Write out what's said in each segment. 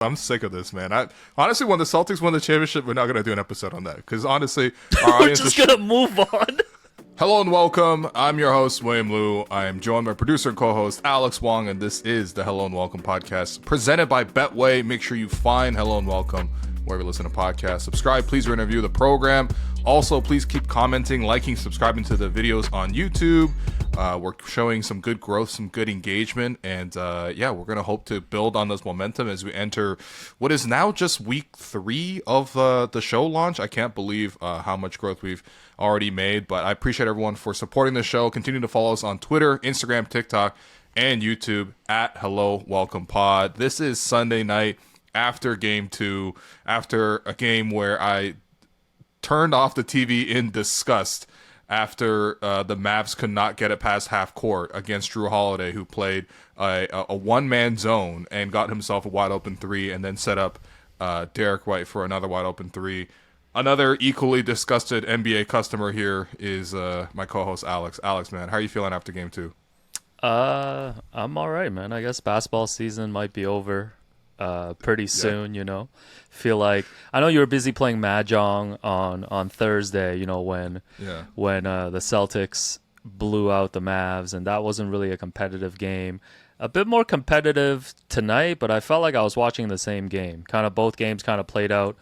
I'm sick of this, man. I honestly, when the Celtics win the championship, we're not gonna do an episode on that because honestly, our We're audience just is. gonna move on. Hello and welcome. I'm your host, William Liu. I am joined by producer and co-host Alex Wong, and this is the Hello and Welcome podcast presented by Betway. Make sure you find Hello and Welcome wherever you listen to podcasts. Subscribe, please rate and review the program. Also, please keep commenting, liking, subscribing to the videos on YouTube. We're showing some good growth, some good engagement, and we're going to hope to build on this momentum as we enter what is now just week 3 of the show launch. I can't believe how much growth we've already made, but I appreciate everyone for supporting the show. Continue to follow us on Twitter, Instagram, TikTok, and YouTube at Hello Welcome Pod. This is Sunday night after Game 2, after a game where I turned off the TV in disgust after the Mavs could not get it past half court against Jrue Holiday, who played a one-man zone and got himself a wide-open three and then set up Derek White for another wide-open three. Another equally disgusted NBA customer here is my co-host Alex. Alex, man, how are you feeling after Game 2? I'm all right, man. I guess basketball season might be over pretty soon, you know. Feel like I know you were busy playing Mahjong on Thursday, you know, when the Celtics blew out the Mavs, and that wasn't really a competitive game. A bit more competitive tonight, but I felt like I was watching the same game. Kind of both games kind of played out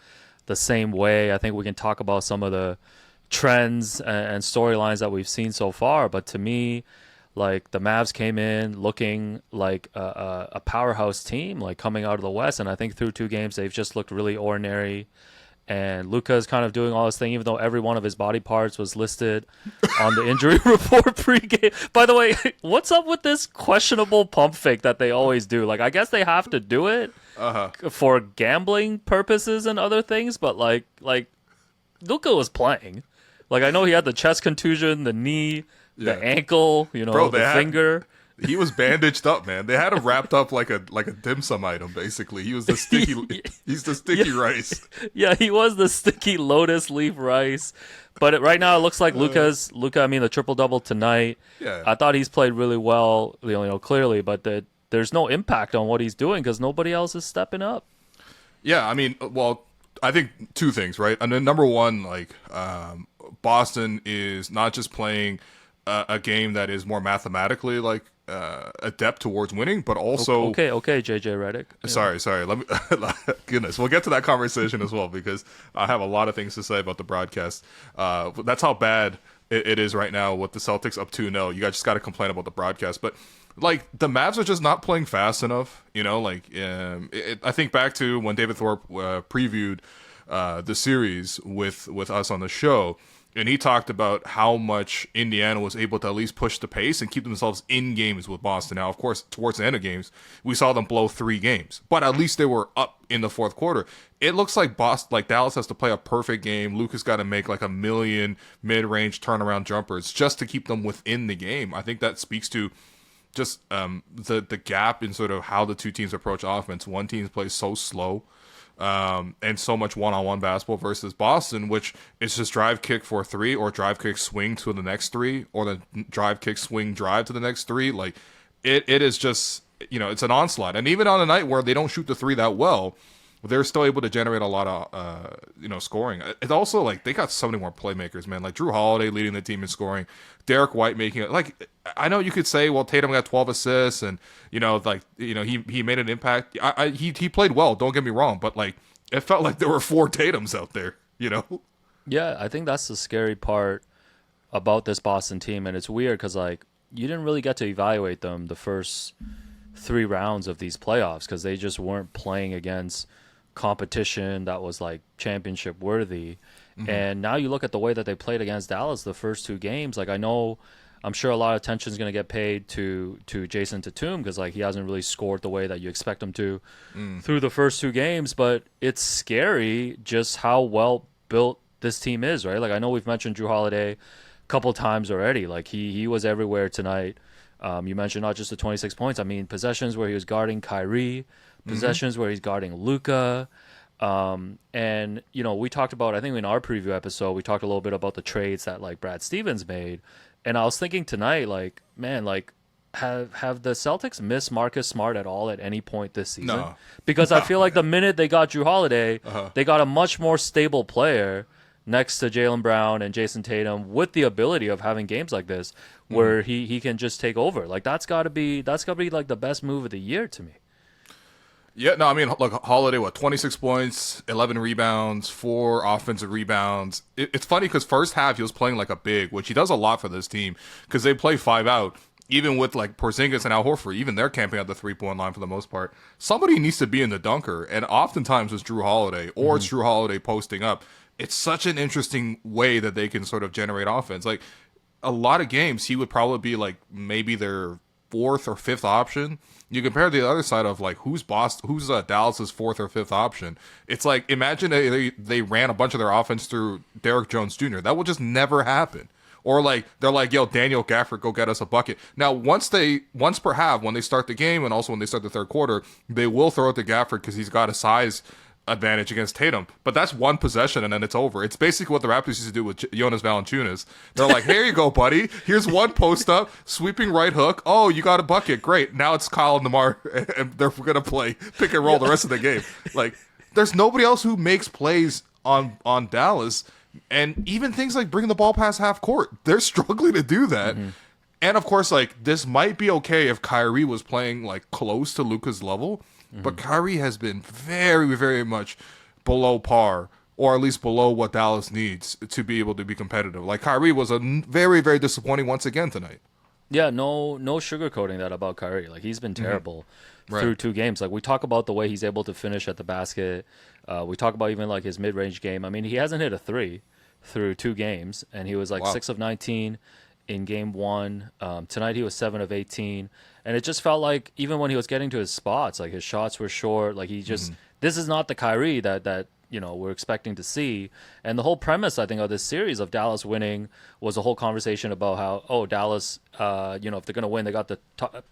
the same way. I think we can talk about some of the trends and storylines that we've seen so far, but to me, like, the Mavs came in looking like a powerhouse team, like coming out of the West, and I think through 2 games they've just looked really ordinary. And Luka's kind of doing all this thing, even though every one of his body parts was listed on the injury report pregame. By the way, what's up with this questionable pump fake that they always do? Like, I guess they have to do it for gambling purposes and other things, but like Luka was playing. Like, I know he had the chest contusion, the knee, the ankle, you know, the finger. He was bandaged up, man. They had him wrapped up like a dim sum item, basically. He was the sticky. He's the sticky rice. Yeah, he was the sticky lotus leaf rice. But right now it looks like Luka. I mean, the triple double tonight. Yeah, I thought he's played really well, you know, clearly. But there's no impact on what he's doing because nobody else is stepping up. Yeah, I mean, well, I think 2 things, right? And then number one, like, Boston is not just playing a game that is more mathematically like adept towards winning, but also okay, JJ Redick. Sorry. Let me. Goodness, we'll get to that conversation as well because I have a lot of things to say about the broadcast. That's how bad it is right now with the Celtics up 2-0. You guys just got to complain about the broadcast, but like the Mavs are just not playing fast enough. You know, like I think back to when David Thorpe previewed the series with us on the show. And he talked about how much Indiana was able to at least push the pace and keep themselves in games with Boston. Now, of course, towards the end of games, we saw them blow 3 games. But at least they were up in the fourth quarter. It looks like Dallas has to play a perfect game. Luka's got to make like 1 million mid-range turnaround jumpers just to keep them within the game. I think that speaks to just the gap in sort of how the 2 teams approach offense. One team plays so slow. And so much one-on-one basketball versus Boston, which is just drive kick for 3 or drive kick swing to the next 3 or the drive kick swing drive to the next 3. Like it is just, you know, it's an onslaught. And even on a night where they don't shoot the 3 that well, they're still able to generate a lot of, scoring. It's also like they got so many more playmakers, man. Like Jrue Holiday leading the team in scoring, Derek White making it. Like I know you could say, well, Tatum got 12 assists, and he made an impact. He played well. Don't get me wrong, but like it felt like there were 4 Tatums out there. You know? Yeah, I think that's the scary part about this Boston team, and it's weird because like you didn't really get to evaluate them the first 3 rounds of these playoffs because they just weren't playing against competition that was like championship worthy. And now you look at the way that they played against Dallas the first 2 games. Like I'm sure a lot of attention is going to get paid to Jason Tatum because like he hasn't really scored the way that you expect him to through the first 2 games. But it's scary just how well built this team is, right? Like I know we've mentioned Jrue Holiday a couple times already. Like he was everywhere tonight. You mentioned not just the 26 points. I mean, possessions where he was guarding Kyrie, possessions where he's guarding Luka. And, you know, we talked about, I think in our preview episode, we talked a little bit about the trades that like Brad Stevens made. And I was thinking tonight, like, man, like have the Celtics missed Marcus Smart at all at any point this season? No. Because I feel like the minute they got Jrue Holiday, Uh-huh. they got a much more stable player next to Jaylen Brown and Jason Tatum with the ability of having games like this where he can just take over. Like that's gotta be like the best move of the year to me. Yeah, no, I mean, look, Holiday, 26 points, 11 rebounds, 4 offensive rebounds. It's funny because first half he was playing like a big, which he does a lot for this team because they play 5 out. Even with like Porzingis and Al Horford, even they're camping at the 3-point line for the most part. Somebody needs to be in the dunker, and oftentimes it's Jrue Holiday or it's Jrue Holiday posting up. It's such an interesting way that they can sort of generate offense. Like a lot of games, he would probably be like maybe their 4th or 5th option. You compare the other side of like who's Dallas's 4th or 5th option. It's like imagine they ran a bunch of their offense through Derrick Jones Jr. That will just never happen. Or like they're like, yo, Daniel Gafford, go get us a bucket. Now once per half, when they start the game and also when they start the third quarter, they will throw it to Gafford because he's got a size advantage against Tatum. But that's one possession and then it's over. It's basically what the Raptors used to do with Jonas Valanciunas. They're like, here you go, buddy. Here's one post up, sweeping right hook. Oh, you got a bucket. Great. Now it's Kyle and DeMar, and they're going to play pick and roll the rest of the game. Like, there's nobody else who makes plays on Dallas. And even things like bringing the ball past half court, they're struggling to do that. And of course, like this might be okay if Kyrie was playing like close to Luka's level, but Kyrie has been very, very much below par, or at least below what Dallas needs to be able to be competitive. Like Kyrie was a very, very disappointing once again tonight. Yeah, no sugarcoating that about Kyrie. Like he's been terrible through 2 games. Like we talk about the way he's able to finish at the basket. We talk about even like his mid-range game. I mean, he hasn't hit a 3 through 2 games, and he was like 6 of 19 in game 1. Tonight he was 7 of 18, and it just felt like even when he was getting to his spots, like his shots were short. Like he just this is not the Kyrie that we're expecting to see. And the whole premise, I think, of this series of Dallas winning was a whole conversation about how Dallas, if they're gonna win, they got the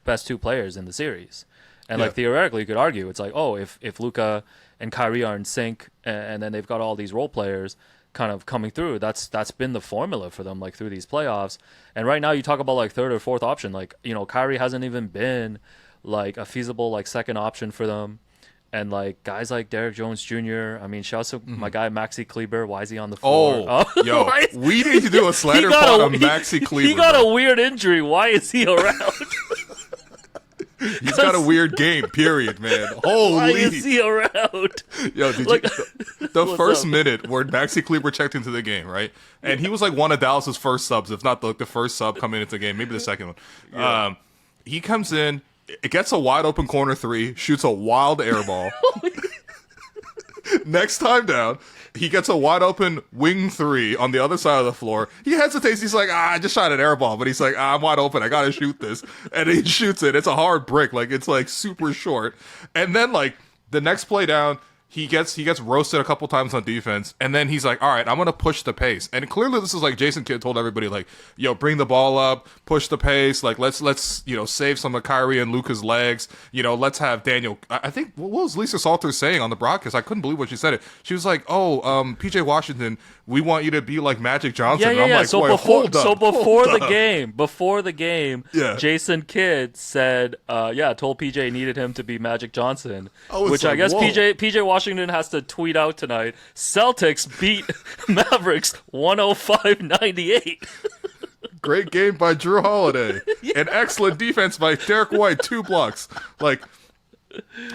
best 2 players in the series. And like theoretically, you could argue it's like, if Luka and Kyrie are in sync, and then they've got all these role players kind of coming through, that's been the formula for them like through these playoffs. And right now, you talk about like 3rd or 4th option, like Kyrie hasn't even been like a feasible like 2nd option for them. And like guys like Derrick Jones Jr. I mean, shouts to my guy Maxi Kleber. Why is he on the floor? Yo, we need to do a slander pod on Maxi Kleber. He got a weird injury. Why is he around? He's got a weird game, period, man. Holy. Why is he around? Yo, did the first minute where Maxi Kleber checked into the game, right? And he was like one of Dallas's first subs, if not the first sub coming into the game, maybe the second one. Yeah. He comes in, it gets a wide open corner 3, shoots a wild air ball. Next time down, he gets a wide open wing 3 on the other side of the floor. He hesitates. He's like, I just shot an air ball. But he's like, I'm wide open. I got to shoot this. And he shoots it. It's a hard brick. Like, it's like super short. And then like the next play down, he gets roasted a couple times on defense, and then he's like, all right, I'm going to push the pace. And clearly this is like Jason Kidd told everybody, like, yo, bring the ball up, push the pace, like, let's save some of Kyrie and Luka's legs. Let's have Daniel. I think, what was Lisa Salters saying on the broadcast? I couldn't believe when she said it. She was like, PJ Washington, we want you to be like Magic Johnson. Yeah. And I'm like, so before the game, yeah. Jason Kidd said, told PJ needed him to be Magic Johnson, which like, I guess whoa. PJ Washington has to tweet out tonight. Celtics beat Mavericks 105-98. Great game by Jrue Holiday. An excellent defense by Derek White, 2 blocks. Like,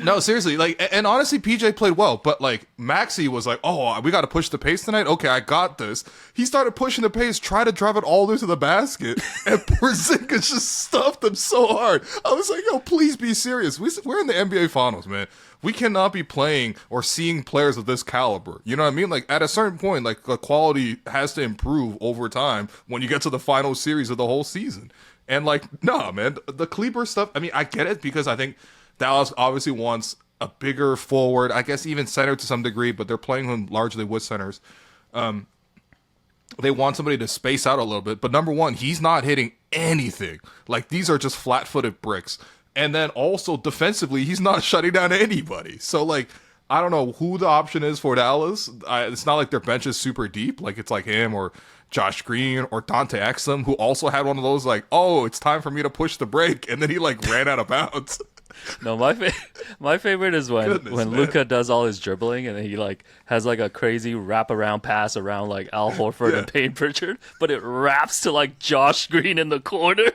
no, seriously, like, and honestly, PJ played well, but like Maxi was like, we got to push the pace tonight. Okay, I got this. He started pushing the pace, try to drive it all the way to the basket, and Porzingis just stuffed him so hard. I was like, yo, please be serious. We're in the NBA Finals, man. We cannot be playing or seeing players of this caliber. You know what I mean? Like, at a certain point, like, the quality has to improve over time when you get to the final series of the whole season. And like, nah, man, the Kleber stuff, I mean, I get it because I think Dallas obviously wants a bigger forward, I guess even center to some degree, but they're playing him largely with centers. They want somebody to space out a little bit. But number one, he's not hitting anything. Like, these are just flat-footed bricks. And then also defensively, he's not shutting down anybody. So like, I don't know who the option is for Dallas. It's not like their bench is super deep. Like it's like him or Josh Green or Dante Exum, who also had one of those like, oh, it's time for me to push the break, and then he like ran out of bounds. No, my favorite is when Luka does all his dribbling and he like has like a crazy wraparound pass around like Al Horford and Payton Pritchard, but it wraps to like Josh Green in the corner,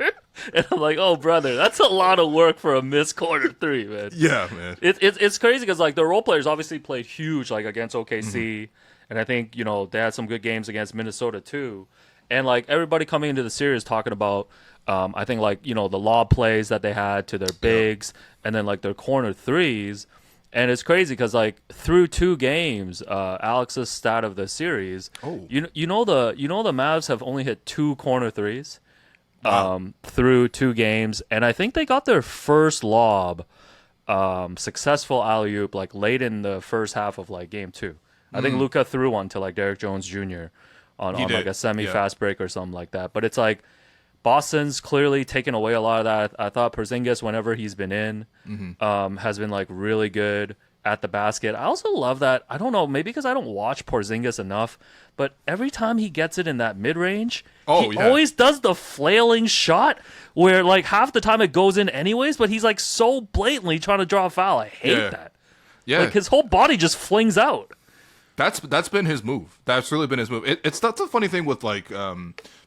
and I'm like, oh brother, that's a lot of work for a missed corner three, man. Yeah, man. It's crazy because like the role players obviously played huge like against OKC, and I think they had some good games against Minnesota too, and like everybody coming into the series talking about. I think like the lob plays that they had to their bigs and then like their corner threes, and it's crazy because like through 2 games, Alex's stat of the series, the Mavs have only hit 2 corner threes, through 2 games, and I think they got their first lob, successful alley-oop like late in the first half of like game 2. I think Luka threw one to like Derrick Jones Jr. on like a semi-fast break or something like that, but it's like. Boston's clearly taken away a lot of that. I thought Porzingis, whenever he's been in, has been like really good at the basket. I also love that. I don't know, maybe because I don't watch Porzingis enough, but every time he gets it in that mid-range, he always does the flailing shot where like half the time it goes in anyways, but he's like so blatantly trying to draw a foul. I hate that. Yeah. Like his whole body just flings out. That's been his move. That's really been his move. That's a funny thing with like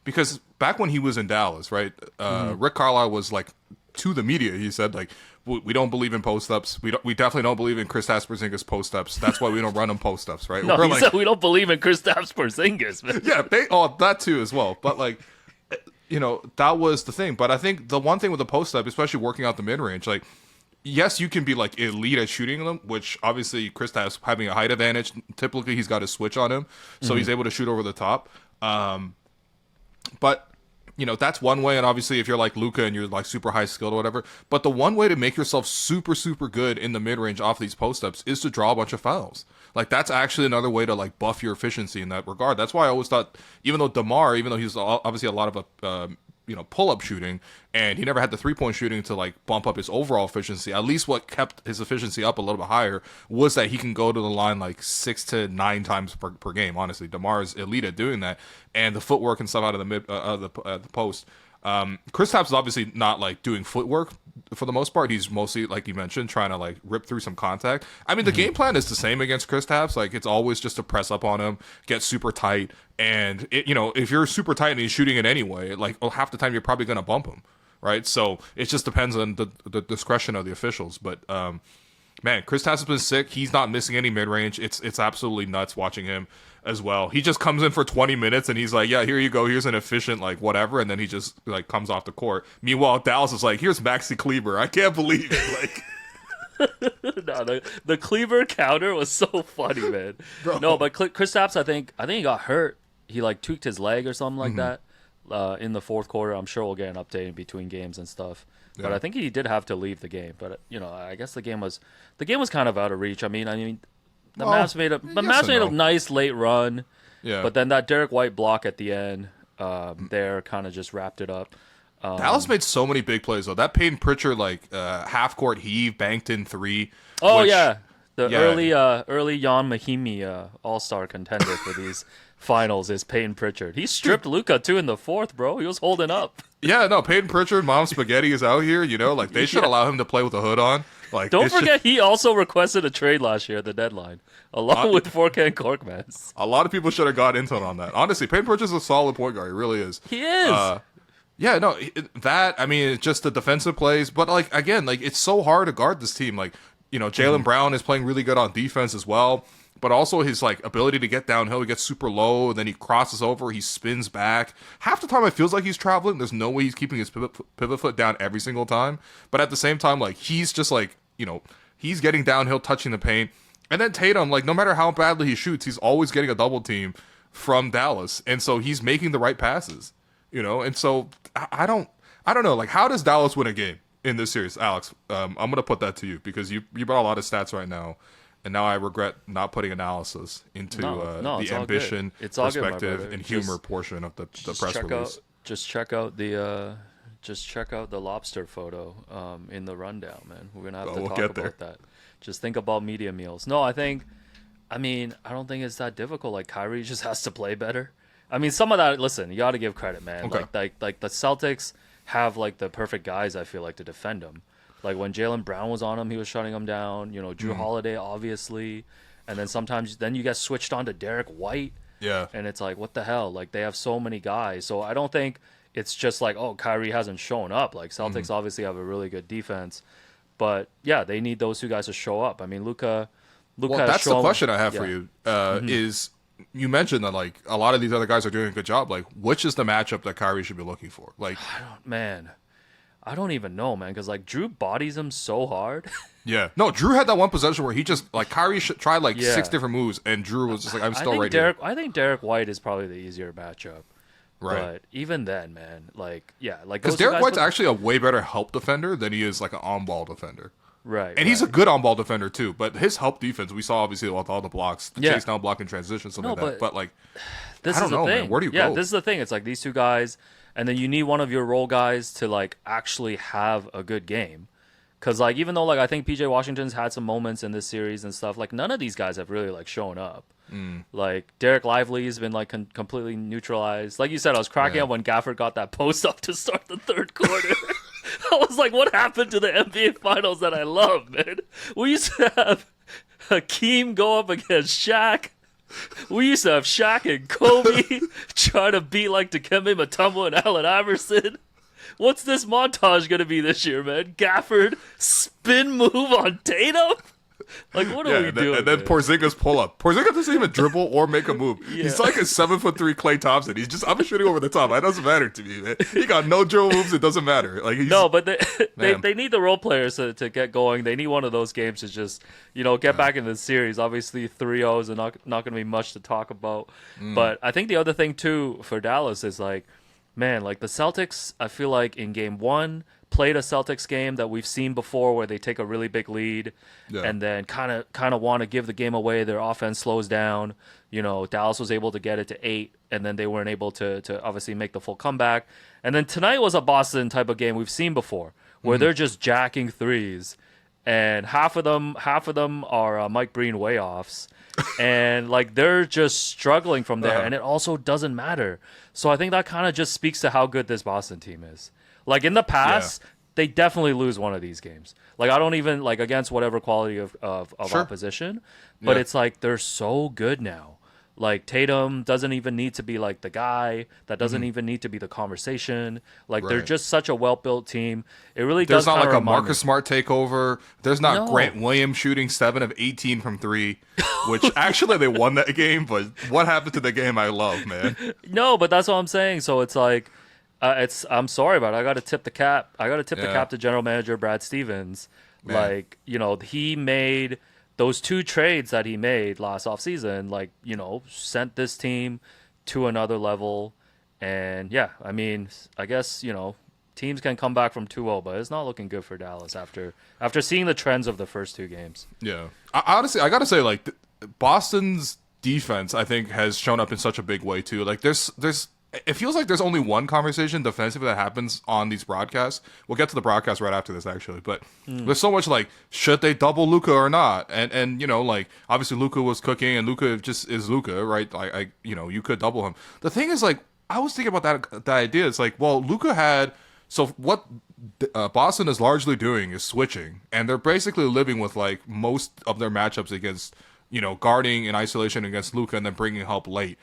because back when he was in Dallas, right? Rick Carlisle was like to the media. He said like we don't believe in post ups. We definitely don't believe in Kristaps Porzingis post ups. That's why we don't run them post ups, right? No, he said we don't believe in Kristaps Porzingis. Man. Yeah, that too as well. But like that was the thing. But I think the one thing with the post up, especially working out the mid range, like. Yes, you can be like elite at shooting them, which obviously Kristaps having a height advantage. Typically, he's got a switch on him, so he's able to shoot over the top. But that's one way, and obviously, if you're like Luka and you're like super high skilled or whatever. But the one way to make yourself super super good in the mid range off these post ups is to draw a bunch of fouls. Like that's actually another way to like buff your efficiency in that regard. That's why I always thought, even though he's obviously a lot of pull-up shooting, and he never had the three-point shooting to like bump up his overall efficiency. At least what kept his efficiency up a little bit higher was that he can go to the line like 6 to 9 times per game. Honestly, DeMar is elite at doing that, and the footwork and stuff out of the mid the post. Kristaps is obviously not like doing footwork for the most part. He's mostly, like you mentioned, trying to like rip through some contact. I mean, the game plan is the same against Kristaps. Like it's always just to press up on him, get super tight, and if you're super tight and he's shooting it anyway, like half the time you're probably gonna bump him, right? So it just depends on the discretion of the officials. But man, Kristaps has been sick. He's not missing any mid range. It's absolutely nuts watching him as well. He just comes in for 20 minutes and he's like, yeah, here you go. Here's an efficient, like, whatever. And then he just, like, comes off the court. Meanwhile, Dallas is like, here's Maxi Kleber. I can't believe it. Like, no, the Kleber counter was so funny, man. Bro. No, but Kristaps, I think he got hurt. He, like, tweaked his leg or something like that in the fourth quarter. I'm sure we'll get an update in between games and stuff. Yeah. But I think he did have to leave the game. But, I guess the game was kind of out of reach. I mean, the Mavs made a nice late run, but then that Derek White block at the end there kind of just wrapped it up. Dallas made so many big plays, though. That Payton Pritchard, like, half-court heave, banked in 3. Oh, yeah. Early Ian Mahinmi All-Star contender for these finals is Payton Pritchard. He stripped Luka, too, in the fourth, bro. He was holding up. Yeah, no, Payton Pritchard, Mom Spaghetti is out here, like, they should allow him to play with a hood on. Like, don't forget, he also requested a trade last year at the deadline, along with Furkan Korkmaz. A lot of people should have got into it on that. Honestly, Payton Pritchard's a solid point guard. He really is. He is. Yeah, no, it's just the defensive plays. But, like, again, like, it's so hard to guard this team. Like, Jaylen Brown is playing really good on defense as well. But also his, like, ability to get downhill, he gets super low, then he crosses over, he spins back. Half the time it feels like he's traveling. There's no way he's keeping his pivot foot down every single time. But at the same time, like, he's just, like, he's getting downhill, touching the paint. And then Tatum, like, no matter how badly he shoots, he's always getting a double team from Dallas. And so he's making the right passes, And so I don't know. Like, how does Dallas win a game in this series, Alex? I'm going to put that to you because you brought a lot of stats right now. And now I regret not putting analysis into the ambition, perspective, and humor portion of the press release. Just check out the lobster photo in the rundown, man. We're gonna have to talk about that. Just think about media meals. No, I mean, I don't think it's that difficult. Like Kyrie just has to play better. I mean, some of that. Listen, you got to give credit, man. Okay. Like the Celtics have like the perfect guys. I feel like to defend him. Like when Jaylen Brown was on him, he was shutting him down. You know, Jrue Holiday, obviously, and then sometimes then you get switched on to Derek White. Yeah. And it's like, what the hell? Like they have so many guys. So I don't think it's just like, oh, Kyrie hasn't shown up. Like Celtics obviously have a really good defense, but yeah, they need those two guys to show up. I mean, Luka. Well, that's the question I have for you. Is you mentioned that like a lot of these other guys are doing a good job. Like, which is the matchup that Kyrie should be looking for? Like, I don't even know, man, because like Jrue bodies him so hard. Yeah, no, Jrue had that one possession where he just like Kyrie tried like 6 different moves, and Jrue was just like, I'm still right here. I think Derek White is probably the easier matchup. Right. But even then, man, like because Derek White's actually a way better help defender than he is like an on-ball defender. Right. And he's a good on-ball defender too, but his help defense, we saw obviously with all the blocks, the chase down block and transition, something like that. But like, this I don't is the know, thing. man. Where do you go? Yeah, this is the thing. It's like these two guys, and then you need one of your role guys to like actually have a good game. Because like even though like I think PJ Washington's had some moments in this series and stuff, like none of these guys have really like shown up. Like Derek Lively's been like completely neutralized. Like you said, I was cracking up when Gafford got that post up to start the third quarter. I was like, what happened to the NBA Finals that I love, man? We used to have Hakeem go up against Shaq. We used to have Shaq and Kobe try to beat like Dikembe Mutombo and Allen Iverson. What's this montage going to be this year, man? Gafford spin move on Tatum? Like, what are we doing? And then man? Porzingis pull up. Porzingis doesn't even dribble or make a move. He's like a 7'3" Klay Thompson. He's just, I'm shooting over the top. It doesn't matter to me, man. He got no dribble moves. It doesn't matter. Like no, but they need the role players to get going. They need one of those games to just, get back in the series. Obviously, 3-0 is not going to be much to talk about. But I think the other thing, too, for Dallas is like, man, like the Celtics, I feel like in game one, played a Celtics game that we've seen before where they take a really big lead and then kind of want to give the game away. Their offense slows down. Dallas was able to get it to 8, and then they weren't able to obviously make the full comeback. And then tonight was a Boston type of game we've seen before where they're just jacking threes, and half of them are Mike Breen way-offs. And like they're just struggling from there, and it also doesn't matter. So I think that kind of just speaks to how good this Boston team is. Like in the past, they definitely lose one of these games. Like I don't even like against whatever quality of opposition, but it's like they're so good now. Like Tatum doesn't even need to be like the guy. That doesn't even need to be the conversation. Like they're just such a well-built team. It really There's does. not like a Marcus Smart takeover. There's not Grant Williams shooting 7 of 18 from 3, which actually they won that game. But what happened to the game? I love, man. No, but that's what I'm saying. So it's like, I'm sorry, but I got to tip the cap. I got to tip the cap to General Manager Brad Stevens. Man. Like he made. Those 2 trades that he made last offseason, like, sent this team to another level. And, I mean, I guess, teams can come back from 2-0, but it's not looking good for Dallas after seeing the trends of the first 2 games. Yeah. Honestly, I got to say, like, Boston's defense, I think, has shown up in such a big way, too. Like, there's it feels like there's only one conversation defensively that happens on these broadcasts. We'll get to the broadcast right after this, actually. But there's so much like, should they double Luka or not? And like obviously Luka was cooking, and Luka just is Luka, right? Like you could double him. The thing is, like, I was thinking about that idea. It's like, well, Luka had. So what Boston is largely doing is switching, and they're basically living with like most of their matchups against guarding in isolation against Luka and then bringing help late.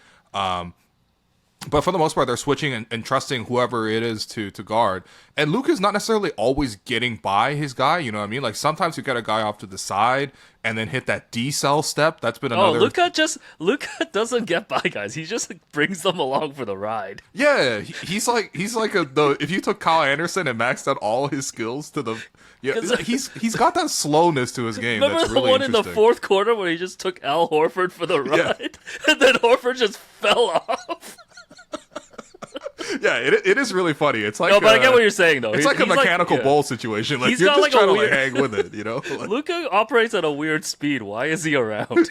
But for the most part, they're switching and trusting whoever it is to guard. And Luka's not necessarily always getting by his guy, you know what I mean? Like, sometimes you get a guy off to the side and then hit that decel step. That's been another... Oh, Luka doesn't get by guys. He just brings them along for the ride. Yeah, he's like if you took Kyle Anderson and maxed out all his skills to the... Yeah, he's got that slowness to his game. Remember that's really the one in the fourth quarter where he just took Al Horford for the ride? And then Horford just fell off? Yeah, it is really funny. It's like no, but I get what you're saying though. It's like a mechanical bull situation. Like, he's you're got just like trying a to weird... hang with it, Like, Luka operates at a weird speed. Why is he around?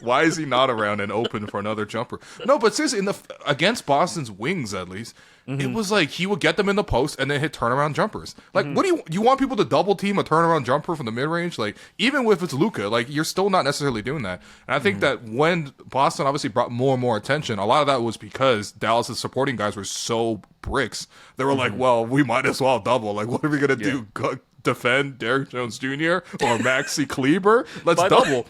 Why is he not around and open for another jumper? No, but seriously, against Boston's wings, at least, it was like he would get them in the post and then hit turnaround jumpers. Like, what do you want people to double team a turnaround jumper from the mid range? Like, even if it's Luka, like you're still not necessarily doing that. And I think that when Boston obviously brought more and more attention, a lot of that was because Dallas's supporting guys were so bricks. They were like, well, we might as well double. Like, what are we gonna do? Defend Derrick Jones Jr. or Maxi Kleber? Let's double.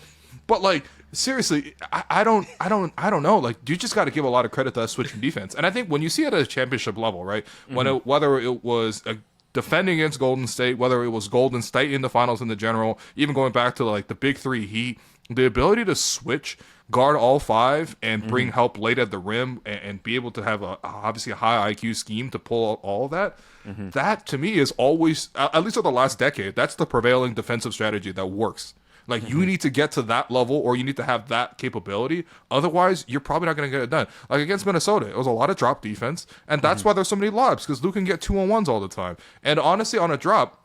But like, seriously, I don't know. Like, you just got to give a lot of credit to that switching defense. And I think when you see it at a championship level, right? Whether it was defending against Golden State, whether it was Golden State in the finals in the general, even going back to like the big three Heat, the ability to switch, guard all five, and bring help late at the rim, and be able to have obviously a high IQ scheme to pull out all of that. That to me is always, at least over the last decade, that's the prevailing defensive strategy that works. Like, you need to get to that level, or you need to have that capability. Otherwise, you're probably not going to get it done. Like, against Minnesota, it was a lot of drop defense, and that's why there's so many lobs, because Luke can get 2-on-1s all the time. And honestly, on a drop,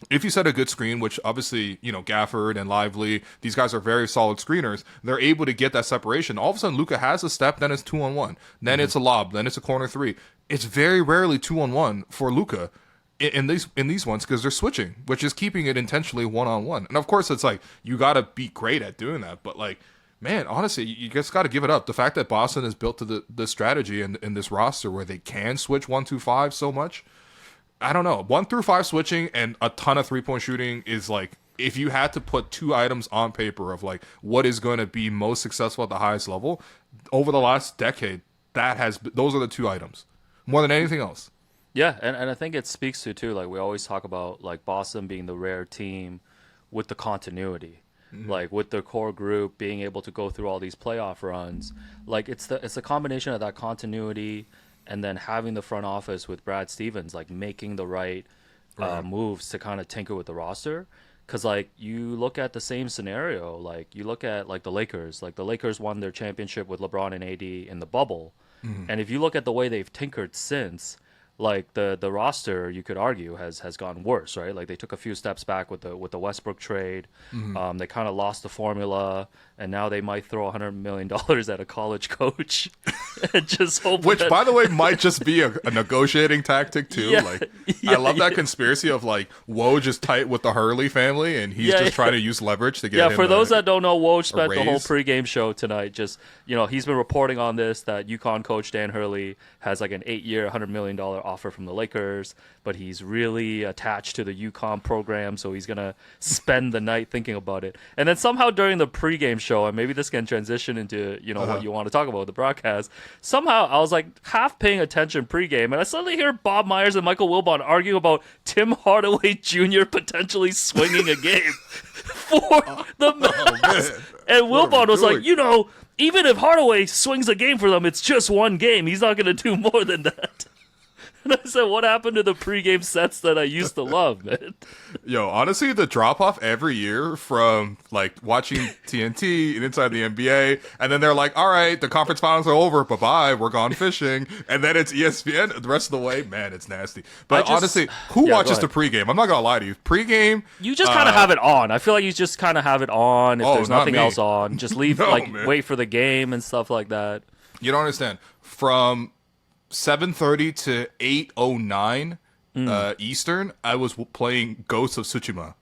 if you set a good screen, which obviously, Gafford and Lively, these guys are very solid screeners, they're able to get that separation. All of a sudden, Luka has a step, then it's 2-on-1. Then it's a lob, then it's a corner three. It's very rarely 2-on-1 for Luka in these ones, because they're switching, which is keeping it intentionally 1-on-1. And of course, it's like, you got to be great at doing that. But like, man, honestly, you just got to give it up. The fact that Boston has built to the strategy in this roster where they can switch 1-2-5 so much, I don't know. 1-5 switching and a ton of 3-point shooting is like, if you had to put two items on paper of like what is going to be most successful at the highest level over the last decade, those are the two items more than anything else. Yeah, and I think it speaks to, too, like we always talk about, like Boston being the rare team with the continuity, like with their core group being able to go through all these playoff runs. Like, it's a combination of that continuity and then having the front office with Brad Stevens, like making the right moves to kind of tinker with the roster. Because, like, you look at the same scenario, like you look at like the Lakers won their championship with LeBron and AD in the bubble. And if you look at the way they've tinkered since, like the roster, you could argue has gone worse, right? Like, they took a few steps back with the Westbrook trade. They kind of lost the formula, and now they might throw $100 million at a college coach and just hope. Which, by the way, might just be a negotiating tactic too. I love that conspiracy of like Woj is tight with the Hurley family, and he's just trying to use leverage to get. Yeah, for those that don't know, Woj spent the whole pregame show tonight just he's been reporting on this, that UConn coach Dan Hurley has like an 8-year, $100 million offer from the Lakers, but he's really attached to the UConn program, so he's gonna spend the night thinking about it. And then somehow during the pregame show, and maybe this can transition into what you want to talk about, the broadcast, somehow I was like half paying attention pregame, and I suddenly hear Bob Myers and Michael Wilbon arguing about Tim Hardaway Jr. potentially swinging a game for the Mavs. And Wilbon was like, even if Hardaway swings a game for them, it's just one game. He's not going to do more than that. And I said, what happened to the pregame sets that I used to love, man? Yo, honestly, the drop-off every year from, like, watching TNT and Inside the NBA, and then they're like, all right, the conference finals are over, bye-bye, we're gone fishing, and then it's ESPN the rest of the way. Man, it's nasty. But honestly, who watches the pregame? I'm not going to lie to you. Pregame... You just kind of have it on. I feel like you just kind of have it on if there's nothing else on. Just leave, wait for the game and stuff like that. You don't understand. From 7:30 to 8:09 Eastern, I was playing Ghosts of Tsushima,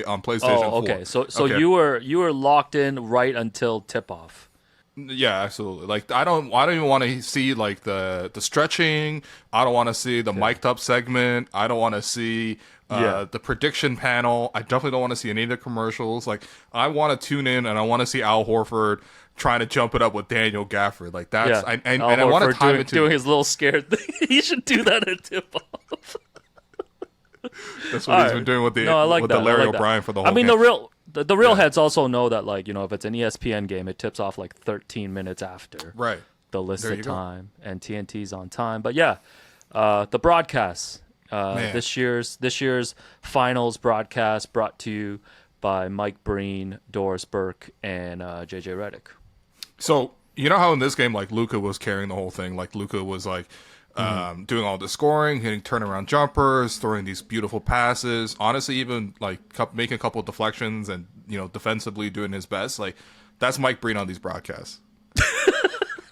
on PlayStation 4. Okay. So you were locked in right until tip-off. Yeah, absolutely. Like, I don't even want to see like the stretching. I don't want to see the mic'd up segment. I don't want to see the prediction panel. I definitely don't want to see any of the commercials. Like, I want to tune in and I want to see Al Horford trying to jump it up with Daniel Gafford. Like, that's and I want to time it to doing his little scared thing. He should do that at tip off. That's what he's been doing with the Larry O'Brien for the whole game. The real heads also know that, like, if it's an ESPN game, it tips off like 13 minutes after the listed time, and TNT's on time. But the broadcast, this year's finals broadcast brought to you by Mike Breen, Doris Burke, and JJ Redick. So, you know how in this game, like, Luka was carrying the whole thing? Like, Luka was, like, doing all the scoring, hitting turnaround jumpers, throwing these beautiful passes. Honestly, even, like, making a couple of deflections and, defensively doing his best. Like, That's Mike Breen on these broadcasts.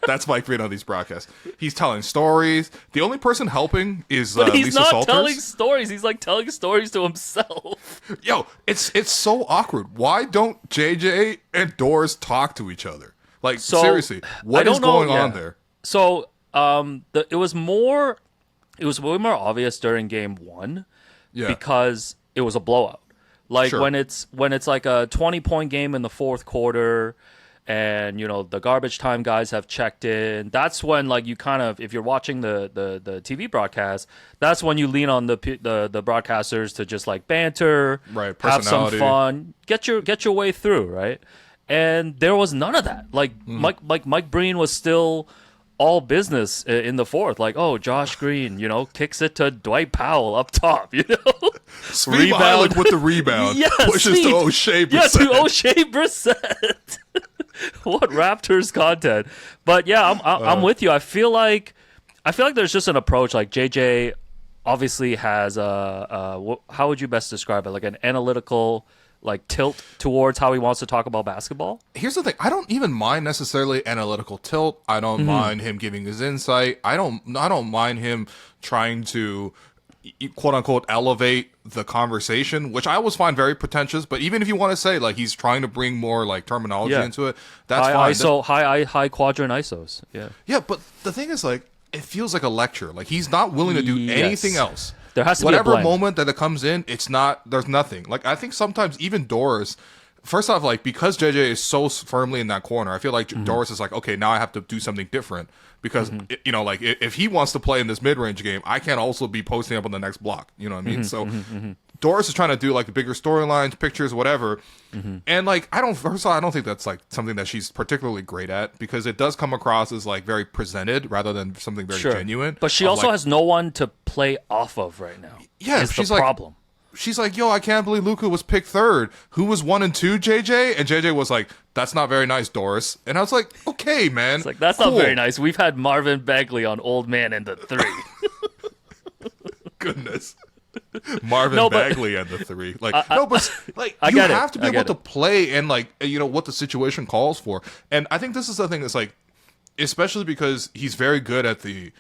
That's Mike Breen on these broadcasts. He's telling stories. The only person helping is But he's Lisa not Salters. telling stories. He's like telling stories to himself. Yo, it's so awkward. Why don't JJ and Doris talk to each other? Like, So, seriously, what is going on there? So it was way more obvious during game 1 because it was a blowout. Like Sure. when it's like a 20-point game in the fourth quarter, and the garbage time guys have checked in. That's when, like, you kind of, if you're watching the TV broadcast, that's when you lean on the broadcasters to just like banter, Right, have some personality. fun, get your way through, right? And there was none of that. Like Mike Breen was still all business in the fourth. Like, oh, Josh Green, kicks it to Dwight Powell up top, Svi Mykhailiuk with the rebound. Yes, pushes to O'Shea Brissett. Yeah, to O'Shea Brissett. What Raptors content. But yeah, I'm with you. I feel like there's just an approach. Like JJ obviously has how would you best describe it? Like an analytical like tilt towards how he wants to talk about basketball. Here's the thing. I don't even mind necessarily analytical tilt. I don't mind him giving his insight. I don't mind him trying to quote unquote elevate the conversation, which I always find very pretentious. But even if you want to say like he's trying to bring more like terminology into it, that's fine. High quadrant ISOs. Yeah. Yeah, but the thing is, like, it feels like a lecture. Like he's not willing to do anything else. There has to Whatever be a blend. moment that it comes in, there's nothing. Like, I think sometimes even Doris, first off, like, because JJ is so firmly in that corner, I feel like Doris is like, okay, now I have to do something different because, like, if he wants to play in this mid-range game, I can't also be posting up on the next block. You know what I mean? So Doris is trying to do, like, the bigger storylines, pictures, whatever. And, like, first of all, I don't think that's, like, something that she's particularly great at because it does come across as, like, very presented rather than something very genuine. But she also has no one to play off of right now. Yeah, she's the problem. She's like, yo, I can't believe Luka was picked third. Who was 1 and 2, JJ? And JJ was like, that's not very nice, Doris. And I was like, okay, man. It's like, that's cool. not very nice. We've had Marvin Bagley on Old Man in the 3. Goodness. Marvin Bagley and the 3. Like, but like you have to be able to play and like, what the situation calls for. And I think this is the thing that's like, especially because he's very good at the,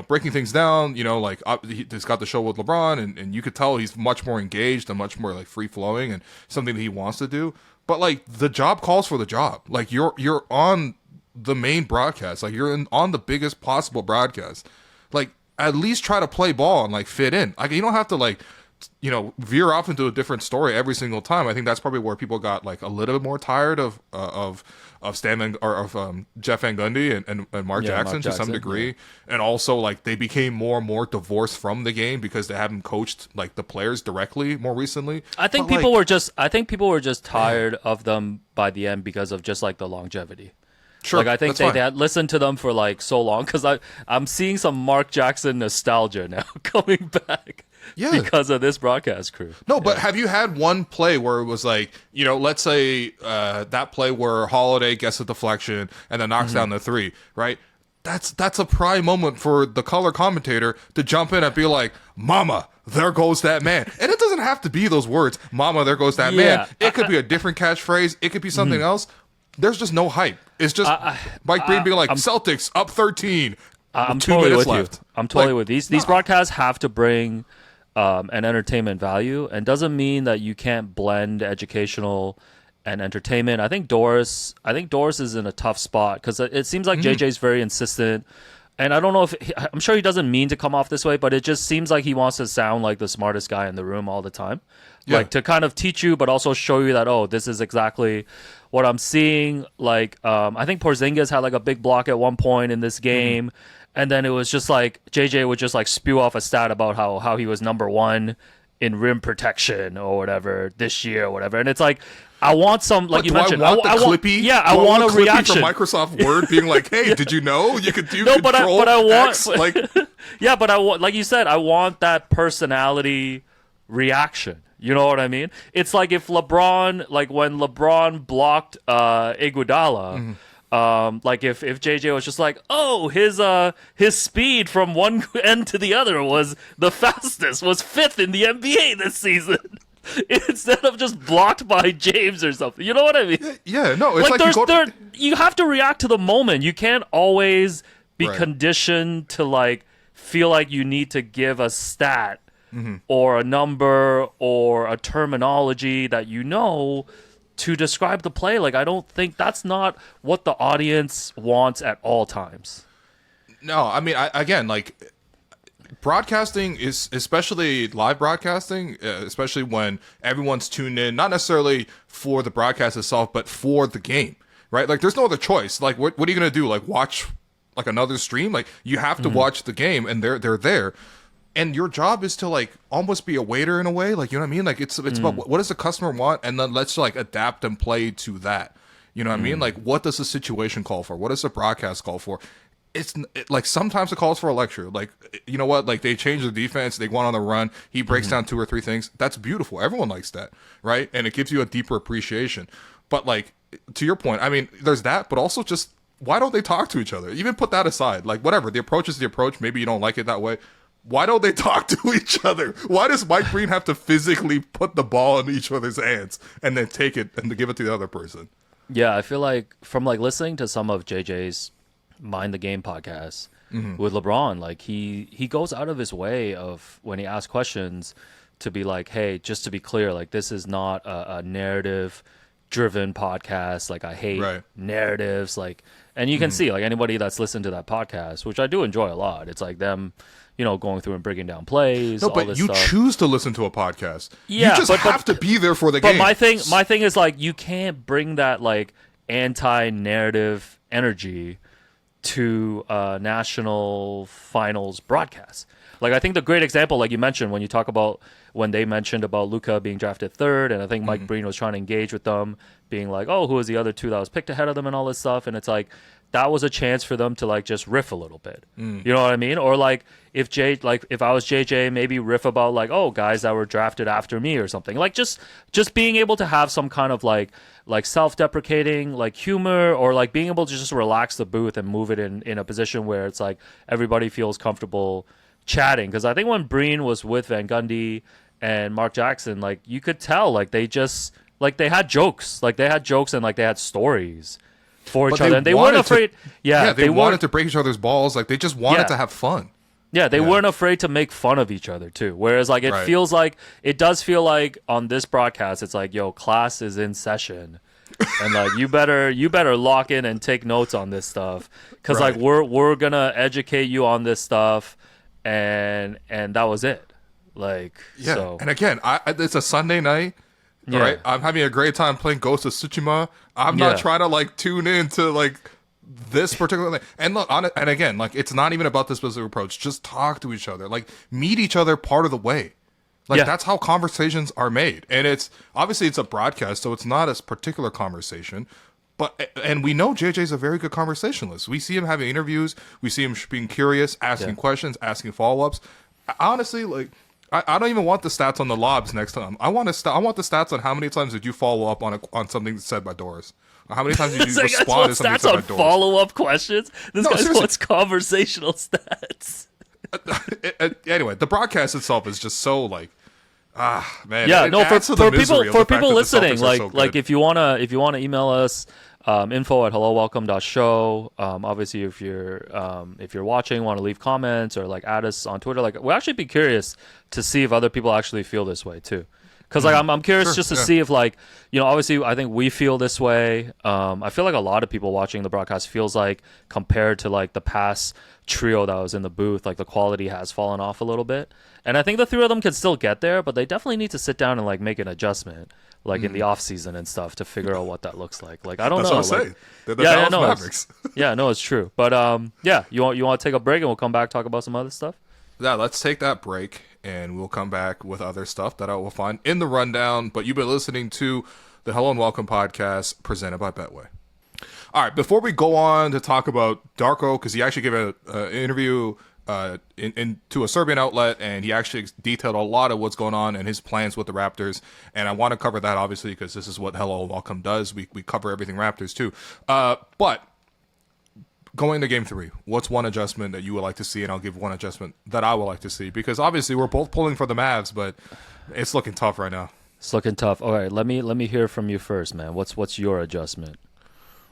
breaking things down, like he's got the show with LeBron and you could tell he's much more engaged and much more like free flowing and something that he wants to do. But like the job calls for the job. Like you're on the main broadcast. Like you're on the biggest possible broadcast. Like at least try to play ball and like fit in. Like you don't have to like, veer off into a different story every single time. I think that's probably where people got like a little bit more tired of Stan of Jeff Van Gundy and Mark Jackson to some degree, and also like they became more and more divorced from the game because they haven't coached like the players directly more recently. I think people were just tired of them by the end because of just like the longevity. Sure, like I think they had listened to them for like so long because I'm seeing some Mark Jackson nostalgia now coming back. Yeah. Because of this broadcast crew. No, but have you had one play where it was like, let's say that play where Holiday gets a deflection and then knocks down the 3, right? That's a prime moment for the color commentator to jump in and be like, "Mama, there goes that man." And it doesn't have to be those words, "Mama, there goes that man." It could be a different catchphrase. It could be something else. There's just no hype. It's just Mike Breen being like, "Celtics up 13." I'm 2 totally minutes with left. you. I'm totally with these broadcasts have to bring an entertainment value, and doesn't mean that you can't blend educational and entertainment. I think Doris is in a tough spot because it seems like JJ's very insistent, and I don't know if I'm sure he doesn't mean to come off this way, but it just seems like he wants to sound like the smartest guy in the room all the time, like to kind of teach you, but also show you that this is exactly what I'm seeing. Like I think Porzingis had like a big block at one point in this game. And then it was just like JJ would just like spew off a stat about how he was number 1 in rim protection or whatever this year or whatever. And it's like, I want some, like you mentioned. I want the Clippy? Yeah, I want a reaction from Microsoft Word being like, "Hey, did you know you could do but I want X?" Like, yeah, but I want, like you said, I want that personality reaction. You know what I mean? It's like if LeBron, like when LeBron blocked Iguodala. Like if JJ was just like, oh, his speed from one end to the other was the fastest, was 5th in the NBA this season. instead of just blocked by James or something. You know what I mean? Yeah, no, it's like you have to react to the moment. You can't always be Right. conditioned to like feel like you need to give a stat Mm-hmm. or a number or a terminology that you know to describe the play. Like I don't think that's not what the audience wants at all times. No, I mean, again, like broadcasting is, especially live broadcasting, especially when everyone's tuned in, not necessarily for the broadcast itself, but for the game, right? Like, there's no other choice. Like, what are you gonna do? Like, watch like another stream? Like, you have to watch the game, and they're there. And your job is to like almost be a waiter in a way, like, you know what I mean? Like it's about what does the customer want, and then let's like adapt and play to that. You know what I mean? Like, what does the situation call for? What does the broadcast call for? Like sometimes it calls for a lecture. Like, you know what? Like they change the defense, they go on the run. He breaks down 2 or 3 things. That's beautiful. Everyone likes that, right? And it gives you a deeper appreciation. But like to your point, I mean, there's that, but also just why don't they talk to each other? Even put that aside. Like whatever, the approach is the approach. Maybe you don't like it that way. Why don't they talk to each other? Why does Mike Breen have to physically put the ball in each other's hands and then take it and give it to the other person? Yeah, I feel like from like listening to some of JJ's Mind the Game podcasts with LeBron, like he goes out of his way of when he asks questions to be like, hey, just to be clear, like this is not a narrative driven podcast. Like I hate narratives. Like, and you can see like anybody that's listened to that podcast, which I do enjoy a lot. It's like them, you know, going through and breaking down plays. No, all but this you stuff. choose to listen to a podcast. Yeah, you just have to be there for the game. But my thing is like you can't bring that like anti-narrative energy to national finals broadcast. Like I think the great example, like you mentioned, when you talk about when they mentioned about Luka being drafted 3rd, and I think Mike Breen was trying to engage with them, being like, "Oh, who was the other 2 that was picked ahead of them?" and all this stuff, and it's like that was a chance for them to like just riff a little bit. You know what I mean? Or like if I was JJ, maybe riff about like, oh, guys that were drafted after me or something. Like just being able to have some kind of like self-deprecating like humor, or like being able to just relax the booth and move it in a position where it's like everybody feels comfortable chatting. Because I think when Breen was with Van Gundy and Mark Jackson, like you could tell like they just like they had jokes and like they had stories for each other, and they weren't afraid. They wanted to break each other's balls. Like they just wanted to have fun. Yeah, they weren't afraid to make fun of each other too. Whereas like it does feel like on this broadcast, it's like, yo, class is in session, and like you better lock in and take notes on this stuff, because like we're gonna educate you on this stuff, and that was it. Like so. And again, it's a Sunday night. All right, I'm having a great time playing Ghost of Tsushima. I'm not trying to like tune in to like this particular thing. And look, and again, like it's not even about this specific approach. Just talk to each other, like meet each other part of the way. Like that's how conversations are made. And it's obviously it's a broadcast, so it's not a particular conversation. And we know JJ's a very good conversationalist. We see him having interviews. We see him being curious, asking questions, asking follow-ups. Honestly, like I don't even want the stats on the lobs next time. I want the stats on how many times did you follow up on something said by Doris. Or how many times did you respond to something said by Doris. Follow-up questions? This guy wants conversational stats. Anyway, the broadcast itself is just so like, man. Yeah, no, for people listening, like if you wanna email us, info@hellowelcome.show. Obviously, if you're watching, want to leave comments or like add us on Twitter, like we'll actually be curious to see if other people actually feel this way too. Because like I'm curious to see if like, you know, obviously I think we feel this way. I feel like a lot of people watching the broadcast feels like compared to like the past trio that was in the booth, like the quality has fallen off a little bit. And I think the 3 of them can still get there, but they definitely need to sit down and like make an adjustment, like in the off season and stuff, to figure out what that looks like. Like I don't know. That's what I'm saying. They're the Dallas Mavericks. It's true. But you want to take a break and we'll come back talk about some other stuff. Yeah, let's take that break and we'll come back with other stuff that I will find in the rundown. But you've been listening to the Hello and Welcome podcast presented by Betway. All right, before we go on to talk about Darko, because he actually gave an interview to a Serbian outlet, and he actually detailed a lot of what's going on and his plans with the Raptors. And I want to cover that, obviously, because this is what Hello and Welcome does. We cover everything Raptors, too. But going to Game 3, what's one adjustment that you would like to see? And I'll give one adjustment that I would like to see, because obviously we're both pulling for the Mavs, but it's looking tough right now. It's looking tough. All right, let me hear from you first, man. What's your adjustment?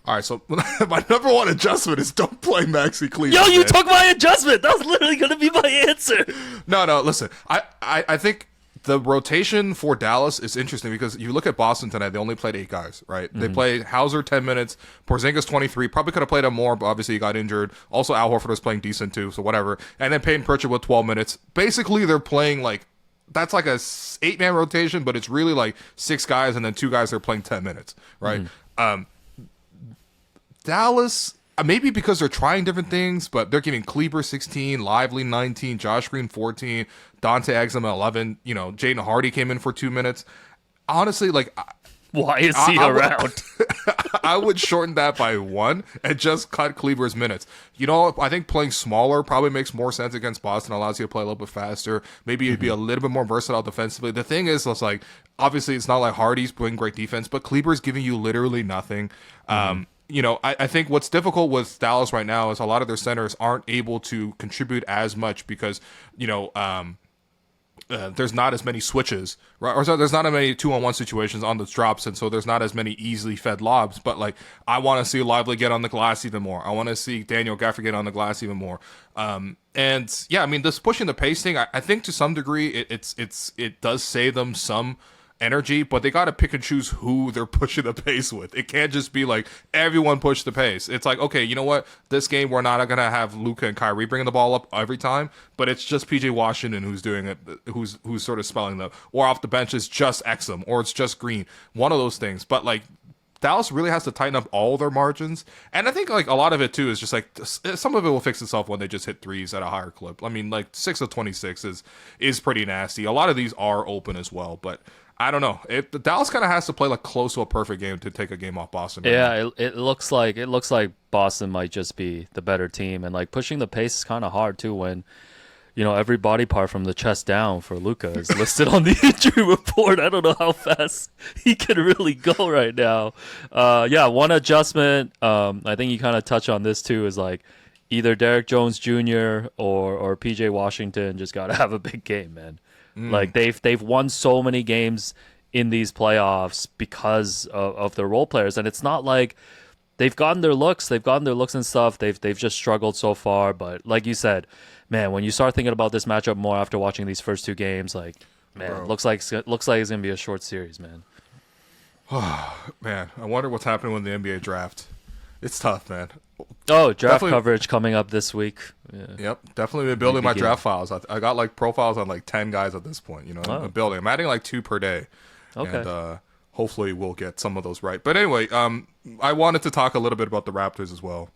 All right, so my number one adjustment is don't play Maxi Kleber. Yo, you man. took my adjustment. That was literally gonna be my answer. No, listen. I think the rotation for Dallas is interesting because you look at Boston tonight, they only played 8 guys, right? They played Hauser 10 minutes, Porzingis 23, probably could have played him more, but obviously he got injured. Also, Al Horford was playing decent too, so whatever. And then Payton Pritchard with 12 minutes. Basically, they're playing like, that's like a 8-man rotation, but it's really like 6 guys and then 2 guys that are playing 10 minutes, right? Dallas, maybe because they're trying different things, but they're giving Kleber 16, Lively 19, Josh Green 14, Dante Exum 11. You know, Jaden Hardy came in for 2 minutes. Honestly, like, Why is he around? I would shorten that by 1 and just cut Kleber's minutes. You know, I think playing smaller probably makes more sense against Boston, allows you to play a little bit faster. Maybe you'd be a little bit more versatile defensively. The thing is, it's like, obviously it's not like Hardy's playing great defense, but Kleber's giving you literally nothing. You know, I think what's difficult with Dallas right now is a lot of their centers aren't able to contribute as much because, you know, there's not as many switches, right? Or so there's not as many 2-on-1 situations on the drops, and so there's not as many easily fed lobs. But like, I want to see Lively get on the glass even more. I want to see Daniel Gafford get on the glass even more. And yeah, I mean, this pushing the pace thing, I think to some degree it does save them some energy, but they got to pick and choose who they're pushing the pace with. It can't just be like everyone push the pace. It's like, okay, you know what? This game we're not gonna have Luka and Kyrie bringing the ball up every time, but it's just PJ Washington who's doing it, who's sort of spelling them, or off the bench is just Exum, or it's just Green. One of those things. But like, Dallas really has to tighten up all their margins, and I think like a lot of it too is just like some of it will fix itself when they just hit threes at a higher clip. I mean, like 6 of 26 is pretty nasty. A lot of these are open as well, but I don't know. The Dallas kind of has to play like close to a perfect game to take a game off Boston. Right Yeah, it looks like Boston might just be the better team, and like pushing the pace is kind of hard too when, you know, every body part from the chest down for Luka is listed on the injury report. I don't know how fast he can really go right now. Yeah, one adjustment. I think you kind of touch on this too is like either Derek Jones Jr. or PJ Washington just got to have a big game, man. Like they've won so many games in these playoffs because of their role players, and it's not like they've gotten their looks and stuff. They've just struggled so far. But like you said, man, when you start thinking about this matchup more after watching these first 2 games, like, man, Bro. looks like it's gonna be a short series, man. Man, I wonder what's happening with the NBA draft. It's tough, man. Oh, draft Definitely. coverage coming up this week. Yeah. Yep, definitely been building my Begin. draft files. I got like profiles on like 10 guys at this point. You know, Oh. I'm building. I'm adding like 2 per day. Okay. And hopefully we'll get some of those right. But anyway, I wanted to talk a little bit about the Raptors as well.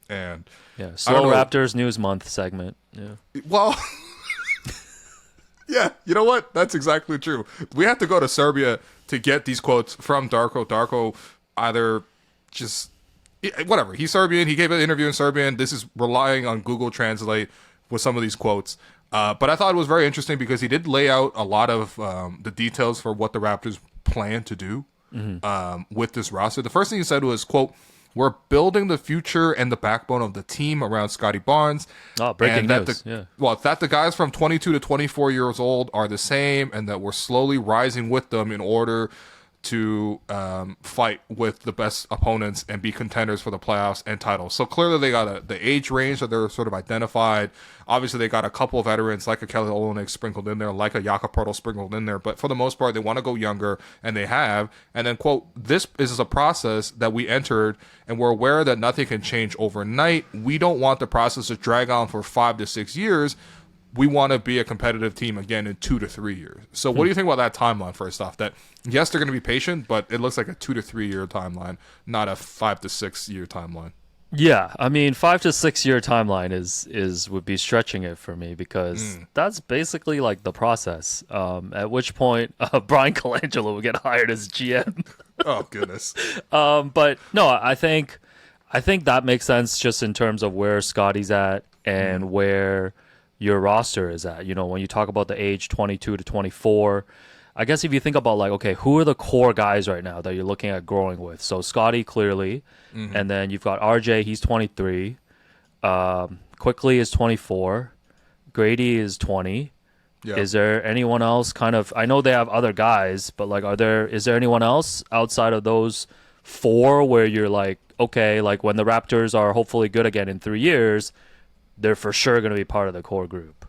And Yeah, I slow don't know. Raptors News Month segment. Yeah. Well, yeah, you know what? That's exactly true. We have to go to Serbia to get these quotes from Darko. Darko either just whatever. He's Serbian. He gave an interview in Serbian. This is relying on Google Translate with some of these quotes. But I thought it was very interesting because he did lay out a lot of the details for what the Raptors plan to do with this roster. The first thing he said was, quote, "We're building the future and the backbone of the team around Scotty Barnes." Oh, breaking and that news. the, Well, that the guys from 22 to 24 years old are the same and that we're slowly rising with them in order to fight with the best opponents and be contenders for the playoffs and titles. So clearly they got the age range that they're sort of identified. Obviously they got a couple of veterans like a Kelly Olynyk sprinkled in there, like a Jakob Poeltl sprinkled in there. But for the most part, they want to go younger, and they have. And then, quote, "This is a process that we entered, and we're aware that nothing can change overnight. We don't want the process to drag on for 5 to 6 years. We want to be a competitive team again in 2 to 3 years." So what do you think about that timeline, first off? That, yes, they're going to be patient, but it looks like a 2 to 3 year timeline, not a 5 to 6 year timeline. Yeah, I mean, 5 to 6 year timeline is would be stretching it for me because that's basically like the process. At which point, Brian Colangelo will get hired as GM. Oh, goodness. But no, I think that makes sense just in terms of where Scotty's at and where your roster is at. You know, when you talk about the age 22 to 24, I guess if you think about like, okay, who are the core guys right now that you're looking at growing with? So Scotty clearly, and then you've got RJ, he's 23. Quickly is 24. Grady is 20. Yeah. Is there anyone else kind of, I know they have other guys, but like is there anyone else outside of those four where you're like, okay, like when the Raptors are hopefully good again in 3 years, they're for sure going to be part of the core group?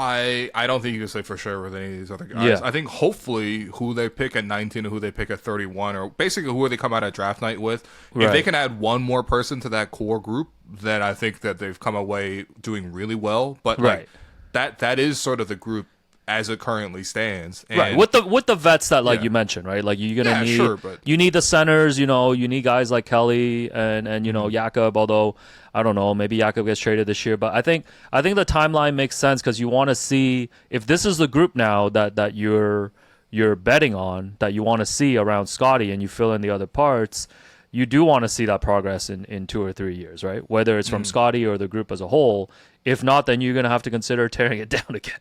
I don't think you can say for sure with any of these other guys. Yeah. I think hopefully who they pick at 19 and who they pick at 31, or basically who they come out at draft night with, if they can add one more person to that core group, then I think that they've come away doing really well. But like that is sort of the group as it currently stands. And right. With the vets that you mentioned, right? Like you're gonna need you need the centers, you need guys like Kelly and Jakob, although I don't know, maybe Jakob gets traded this year. But I think the timeline makes sense because you want to see if this is the group now that you're betting on, that you want to see around Scotty, and you fill in the other parts. You do want to see that progress in 2 or 3 years, right? Whether it's from Scotty or the group as a whole. If not, then you're gonna have to consider tearing it down again.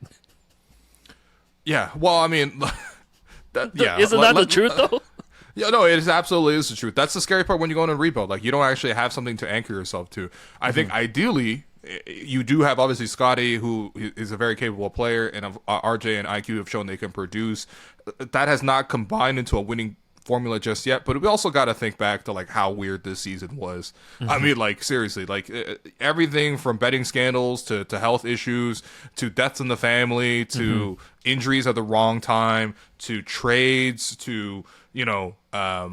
Yeah, well, I mean, isn't that the truth though? Yeah, no, it absolutely is the truth. That's the scary part when you go in a rebuild. Like, you don't actually have something to anchor yourself to. I think ideally, you do have obviously Scotty, who is a very capable player, and RJ and IQ have shown they can produce. That has not combined into a winning formula just yet, but we also got to think back to like how weird this season was. I mean, like seriously, like everything from betting scandals to health issues to deaths in the family to injuries at the wrong time to trades to a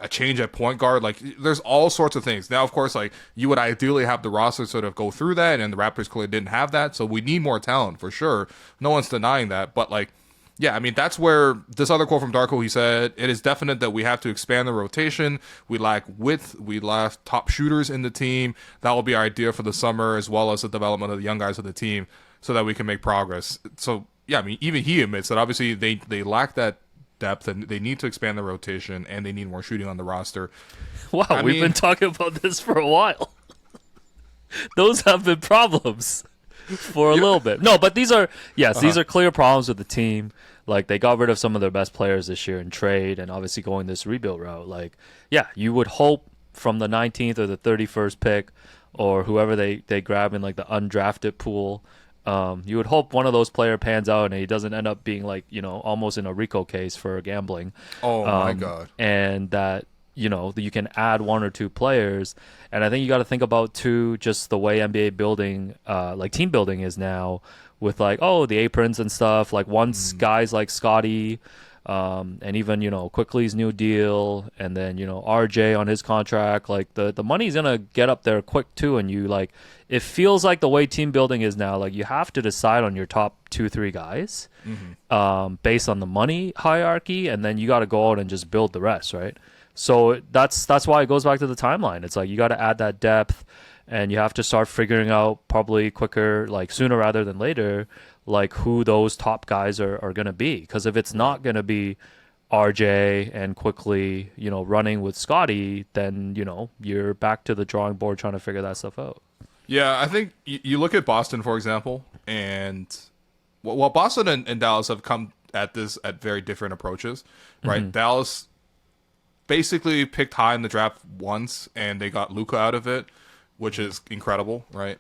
change at point guard. Like there's all sorts of things. Now, of course, like you would ideally have the roster sort of go through that, and the Raptors clearly didn't have that, so we need more talent for sure. No one's denying that, but like. Yeah, I mean, that's where this other quote from Darko, he said, it is definite that we have to expand the rotation. We lack width. We lack top shooters in the team. That will be our idea for the summer, as well as the development of the young guys of the team so that we can make progress. So, yeah, I mean, even he admits that obviously they lack that depth and they need to expand the rotation and they need more shooting on the roster. Wow, we've been talking about this for a while. Those have been problems. For a little bit. No, but these are clear problems with the team. Like they got rid of some of their best players this year in trade and obviously going this rebuild route. Like, yeah, you would hope from the 19th or the 31st pick or whoever they grab in like the undrafted pool, you would hope one of those player pans out and he doesn't end up being like, almost in a RICO case for gambling. Oh my God. And that you can add one or two players. And I think you got to think about, too, just the way NBA building, like team building is now with like, the aprons and stuff. Like once guys like Scotty and even, Quickly's new deal and then, RJ on his contract, like the money's going to get up there quick, too. And it feels like the way team building is now, like you have to decide on your top 2-3 guys based on the money hierarchy. And then you got to go out and just build the rest, right? So that's why it goes back to the timeline. It's like you got to add that depth, and you have to start figuring out probably quicker, like sooner rather than later, like who those top guys are going to be. Because if it's not going to be RJ and Quickly, running with Scotty, then you're back to the drawing board trying to figure that stuff out. Yeah, I think you look at Boston, for example, and well, Boston and Dallas have come at this at very different approaches, right? Dallas basically picked high in the draft once, and they got Luka out of it, which is incredible, right?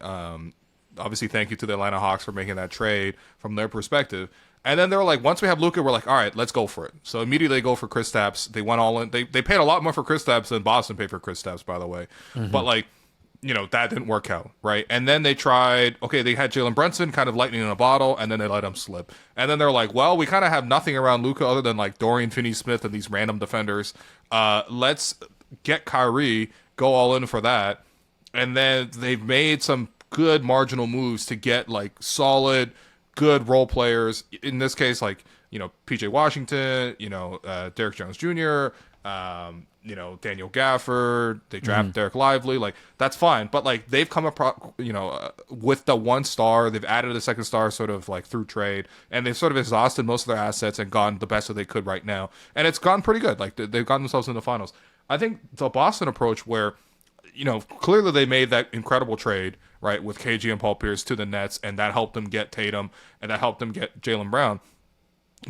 Obviously, thank you to the Atlanta Hawks for making that trade from their perspective. And then they were like, once we have Luka, we're like, all right, let's go for it. So immediately they go for Kristaps. They went all in. They paid a lot more for Kristaps than Boston paid for Kristaps, by the way. But like, that didn't work out, right? And then they tried, they had Jalen Brunson, kind of lightning in a bottle, and then they let him slip. And then they're like, well, we kind of have nothing around Luka other than like Dorian Finney-Smith and these random defenders. Let's get Kyrie, go all in for that. And then they've made some good marginal moves to get like solid, good role players. In this case, like, PJ Washington, Derek Jones Jr., Daniel Gafford, they draft Derek Lively, like that's fine. But like they've come up, with the one star, they've added a second star sort of like through trade, and they've sort of exhausted most of their assets and gone the best that they could right now. And it's gone pretty good. Like they've gotten themselves in the finals. I think the Boston approach where, clearly they made that incredible trade, right, with KG and Paul Pierce to the Nets, and that helped them get Tatum and that helped them get Jaylen Brown.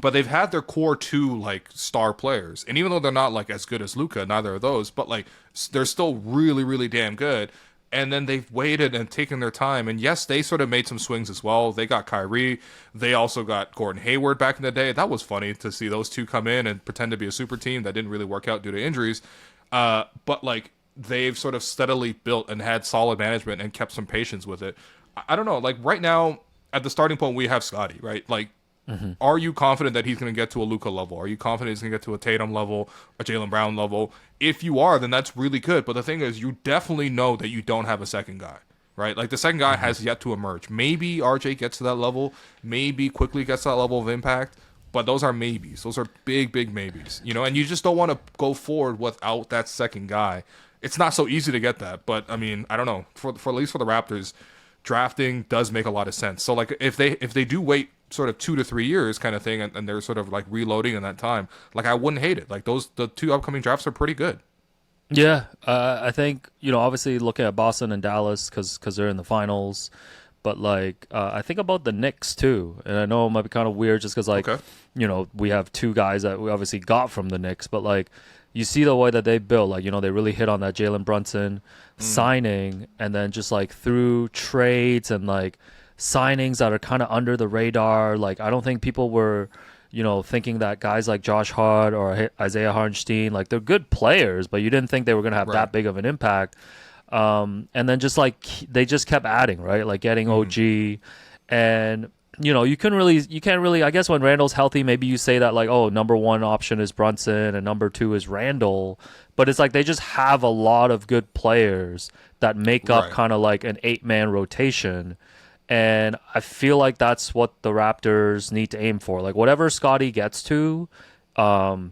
But they've had their core two like star players, and even though they're not like as good as Luka, neither of those, but like they're still really, really damn good. And then they've waited and taken their time. And yes, they sort of made some swings as well. They got Kyrie. They also got Gordon Hayward back in the day. That was funny to see those two come in and pretend to be a super team that didn't really work out due to injuries. But like they've sort of steadily built and had solid management and kept some patience with it. I don't know. Like right now at the starting point, we have Scottie, right? Like, are you confident that he's going to get to a Luka level? Are you confident he's going to get to a Tatum level, a Jaylen Brown level? If you are, then that's really good. But the thing is, you definitely know that you don't have a second guy, right? Like the second guy has yet to emerge. Maybe RJ gets to that level. Maybe quickly gets to that level of impact. But those are maybes. Those are big, big maybes. You know, and you just don't want to go forward without that second guy. It's not so easy to get that. But I mean, I don't know. For at least for the Raptors, drafting does make a lot of sense. So like if they do wait sort of 2 to 3 years kind of thing, and they're sort of like reloading in that time, like I wouldn't hate it. Like the 2 upcoming drafts are pretty good. Yeah, I think, you know, obviously looking at Boston and Dallas because they're in the finals, but like I think about the Knicks too, and I know it might be kind of weird just because like you know we have 2 guys that we obviously got from the Knicks, but like you see the way that they built, like, you know, they really hit on that Jalen Brunson signing, and then just like through trades and like signings that are kind of under the radar. Like I don't think people were, you know, thinking that guys like Josh Hart or Isaiah Hartenstein, like they're good players, but you didn't think they were going to have that big of an impact. And then just like they just kept adding, right? Like getting OG, and you know, you can't really, I guess when Randall's healthy, maybe you say that like, oh, number 1 option is Brunson and number 2 is Randall, but it's like they just have a lot of good players that make up kind of like an 8-man rotation. And I feel like that's what the Raptors need to aim for. Like whatever Scottie gets to,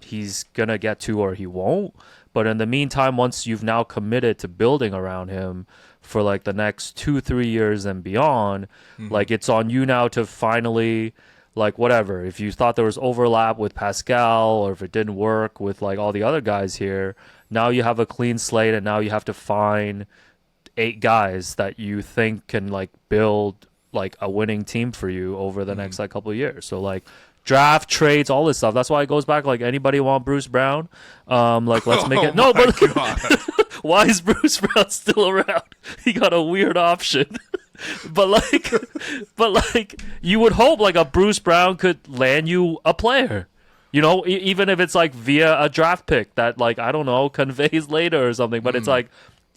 he's going to get to or he won't. But in the meantime, once you've now committed to building around him for like the next 2-3 years and beyond, like it's on you now to finally, like whatever, if you thought there was overlap with Pascal or if it didn't work with like all the other guys here, now you have a clean slate and now you have to find 8 guys that you think can like build like a winning team for you over the next like couple of years. So like draft, trades, all this stuff. That's why it goes back like anybody want Bruce Brown? Like let's make it. No, but why is Bruce Brown still around? He got a weird option. but like you would hope like a Bruce Brown could land you a player. You know, even if it's like via a draft pick that like I don't know conveys later or something, but it's like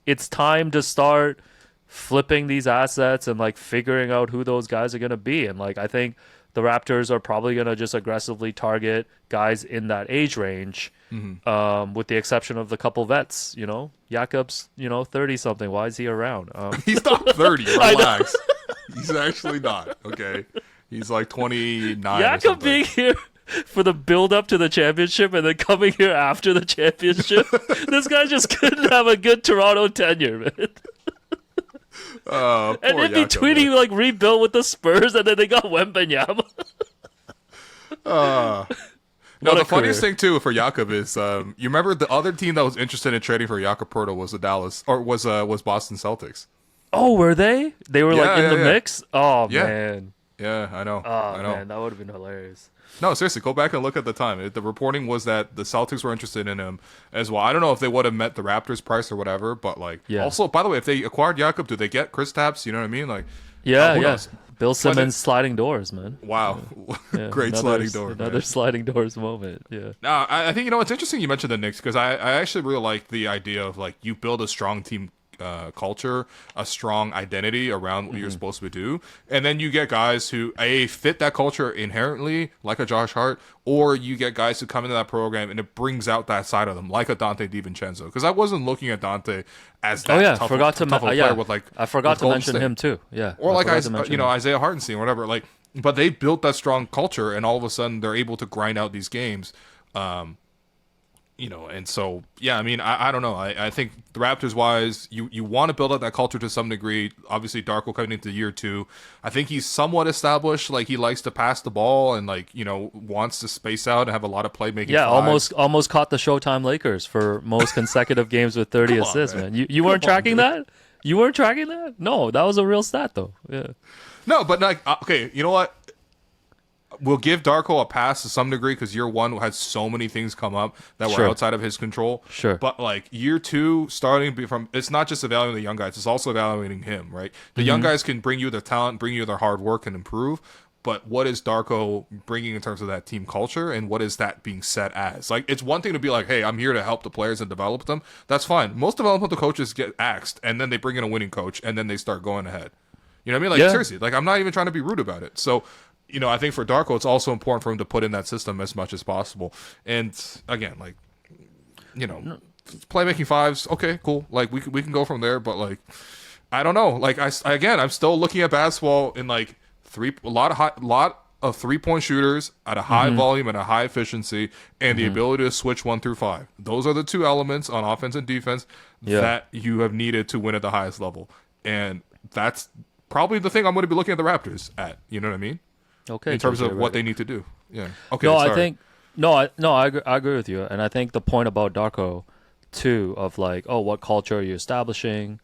it's time to start flipping these assets and like figuring out who those guys are going to be. And like I think the Raptors are probably going to just aggressively target guys in that age range, with the exception of the couple vets. You know, Jakob's, you know, 30 something. Why is he around? He's not 30. Relax. He's actually not. Okay, he's like 29. Jakob being here for the build up to the championship and then coming here after the championship. This guy just couldn't have a good Toronto tenure, man. And in between, he like rebuilt with the Spurs, and then they got Wembanyama. No, the funniest thing too for Jakob is, you remember the other team that was interested in trading for Jakob Poeltl was was Boston Celtics. Oh, were they? They were like in the mix. Oh man. Yeah, I know. I know. Man, that would have been hilarious. No, seriously, go back and look at the time. The reporting was that the Celtics were interested in him as well. I don't know if they would have met the Raptors' price or whatever, but like, also, by the way, if they acquired Jakob, do they get Kristaps? You know what I mean? Like, who knows? Bill Simmons sliding doors, man. Wow, great sliding door. Another sliding doors moment. Yeah. Now, I think it's interesting you mentioned the Knicks because I actually really like the idea of like you build a strong team culture, a strong identity around what you're supposed to do, and then you get guys who fit that culture inherently, like a Josh Hart, or you get guys who come into that program and it brings out that side of them, like a Dante DiVincenzo. Because I wasn't looking at Dante as that tough player with like I forgot to mention him too. Yeah, or like Isaiah Hartenstein or whatever. Like, but they built that strong culture, and all of a sudden they're able to grind out these games. You know, and so, yeah, I mean, I don't know. I think the Raptors-wise, you want to build up that culture to some degree. Obviously, Darko coming into year 2. I think he's somewhat established. Like, he likes to pass the ball and, like, you know, wants to space out and have a lot of playmaking. Yeah, almost caught the Showtime Lakers for most consecutive games with 30 assists, man. You weren't tracking that? You weren't tracking that? No, that was a real stat, though. Yeah. No, but, like, okay, you know what? we'll give Darko a pass to some degree because year one had so many things come up that were outside of his control. Sure. But like year two, starting from, it's not just evaluating the young guys, it's also evaluating him, right? The young guys can bring you their talent, bring you their hard work and improve. But what is Darko bringing in terms of that team culture, and what is that being set as? Like, it's one thing to be like, hey, I'm here to help the players and develop them. That's fine. Most developmental coaches get axed, and then they bring in a winning coach, and then they start going ahead. You know what I mean? Like, seriously, like, I'm not even trying to be rude about it. So, you know, I think for Darko, it's also important for him to put in that system as much as possible. And, again, like, you know, playmaking fives, okay, cool. Like, we can go from there, but, like, I don't know. Like, I'm still looking at basketball in, like, a lot of 3-point shooters at a high volume and a high efficiency, and the ability to switch 1 through 5. Those are the two elements on offense and defense that you have needed to win at the highest level, and that's probably the thing I'm going to be looking at the Raptors at. You know what I mean? Okay. In terms of what they need to do. Yeah. Okay. No, sorry. I think I agree with you, and I think the point about Darko too, of like, oh, what culture are you establishing?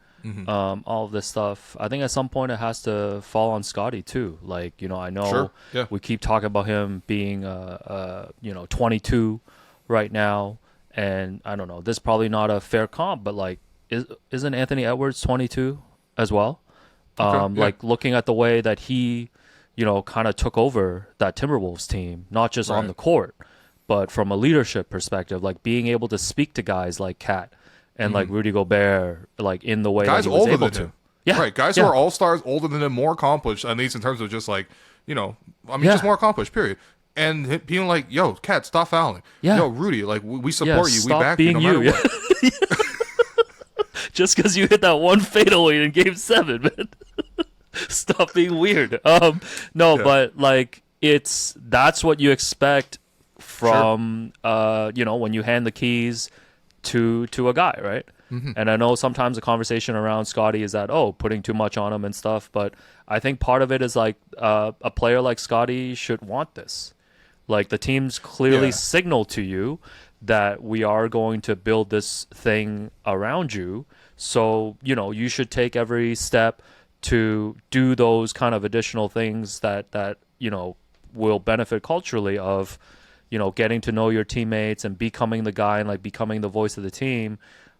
All of this stuff. I think at some point it has to fall on Scotty too. Like, you know, I know we keep talking about him being, 22 right now, and I don't know. This is probably not a fair comp, but like, isn't Anthony Edwards 22 as well? Like looking at the way that he, you know, kind of took over that Timberwolves team, not just on the court, but from a leadership perspective, like being able to speak to guys like Kat and like Rudy Gobert, like in the way guys that he was older able than to. him. Yeah, right. Guys who are all-stars, older than him, more accomplished, at least in terms of just like, you know, I mean, just more accomplished, period. And being like, yo, Kat, stop fouling. Yeah. Yo, Rudy, like, we support you. We stop back you being no matter what. Just because you hit that one fadeaway in Game 7, man. Stop being weird. But like, that's what you expect from, you know, when you hand the keys to a guy, right? And I know sometimes the conversation around Scotty is that, oh, putting too much on him and stuff, but I think part of it is like a player like Scotty should want this. Like, the team's clearly signaled to you that we are going to build this thing around you, so, you know, you should take every step to do those kind of additional things that you know, will benefit culturally of, you know, getting to know your teammates and becoming the guy and like becoming the voice of the team.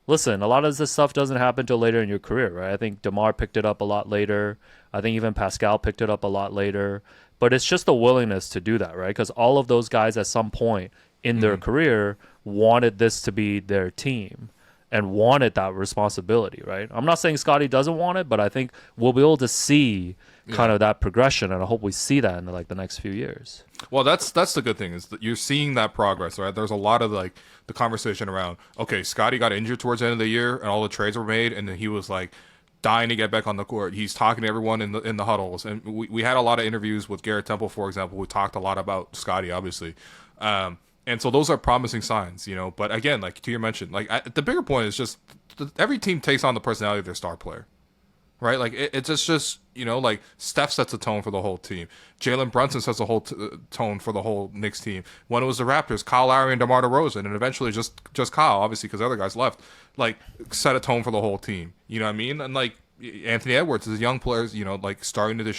Listen, a lot of this stuff doesn't happen till later in your career, right? I think DeMar picked it up a lot later. I think even Pascal picked it up a lot later. But it's just the willingness to do that, right? Because all of those guys at some point in their career wanted this to be their team and wanted that responsibility, right? I'm not saying Scotty doesn't want it, but I think we'll be able to see kind of that progression, and I hope we see that in the next few years. Well, that's the good thing, is that you're seeing that progress, right? There's a lot of like the conversation around, okay, Scotty got injured towards the end of the year and all the trades were made, and then he was like dying to get back on the court. He's talking to everyone in the huddles, and we had a lot of interviews with Garrett Temple, for example, who talked a lot about Scotty, obviously. And so those are promising signs, you know. But again, like to your mention, like the bigger point is just every team takes on the personality of their star player, right? Like it's just you know, like Steph sets a tone for the whole team. Jalen Brunson sets a whole tone for the whole Knicks team. When it was the Raptors, Kyle Lowry and DeMar DeRozan, and eventually just Kyle, obviously because the other guys left, like set a tone for the whole team. You know what I mean? And like Anthony Edwards is young players, you know, like starting to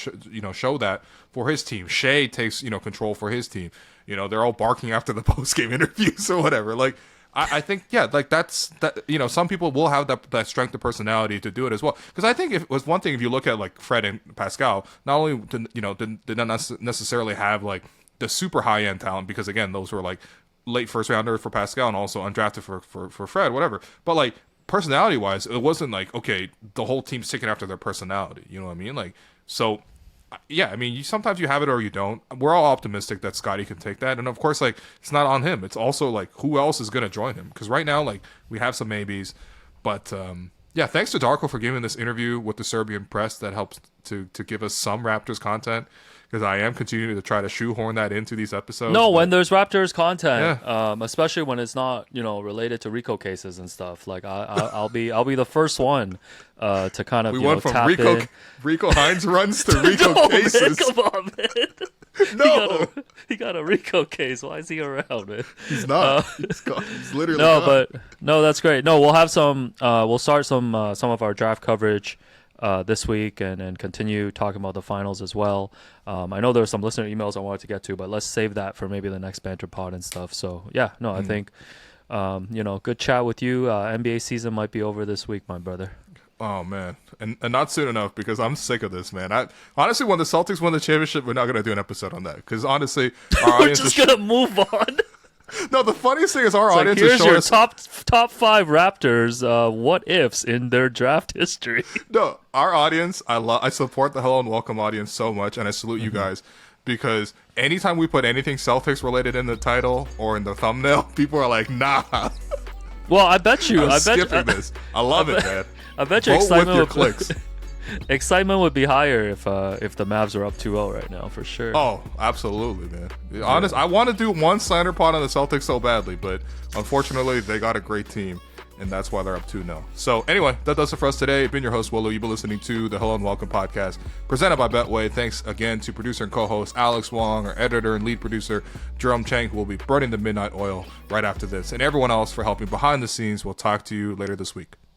show that for his team. Shea takes control for his team. You know, they're all barking after the post-game interviews or whatever. Like, I think, like that. You know, some people will have that strength of personality to do it as well. Because I think it was one thing if you look at like Fred and Pascal, not only did not necessarily have like the super high end talent, because again, those were like late first rounders for Pascal and also undrafted for Fred, whatever. But like personality wise, it wasn't like, okay, the whole team's taking after their personality. You know what I mean? Like, so. Yeah, I mean, sometimes you have it or you don't. We're all optimistic that Scotty can take that. And, of course, like, it's not on him. It's also, like, who else is going to join him? Because right now, like, we have some maybes. But, yeah, thanks to Darko for giving this interview with the Serbian press that helps to give us some Raptors content. Because I am continuing to try to shoehorn that into these episodes. No, when there's Raptors content, especially when it's not, related to RICO cases and stuff. Like I'll be the first one to kind of went from tap Rico Hines runs to Rico cases. Man, come on, man. No, he got a RICO case. Why is he around, man? He's not. He's literally gone. But that's great. No, we'll have some. We'll start some of our draft coverage this week and continue talking about the finals as well. I know there were some listener emails I wanted to get to, but let's save that for maybe the next banter pod and stuff. So yeah, no, I think good chat with you. NBA season might be over this week, my brother. Oh man, and not soon enough because I'm sick of this, man. I honestly, when the Celtics win the championship, we're not gonna do an episode on that because honestly, our We're audience just is gonna move on. No, the funniest thing is our It's audience here's is showing your us. top 5 Raptors what ifs in their draft history. No, our audience, I support the Hello and Welcome audience so much, and I salute you guys because anytime we put anything Celtics related in the title or in the thumbnail, people are like, "Nah." Well, I bet you. I'm skipping this. I love it, man. I bet you Vote excitement with your would, clicks. excitement would be higher if the Mavs are up 2-0 right now for sure. Oh, absolutely, man. Honest, I want to do one slander pod on the Celtics so badly, but unfortunately, they got a great team, and that's why they're up 2-0. So anyway, that does it for us today. I've been your host, Willow. You've been listening to the Hello and Welcome podcast presented by Betway. Thanks again to producer and co-host Alex Wong, our editor and lead producer Jerome Chang, who will be burning the midnight oil right after this, and everyone else for helping behind the scenes. We'll talk to you later this week.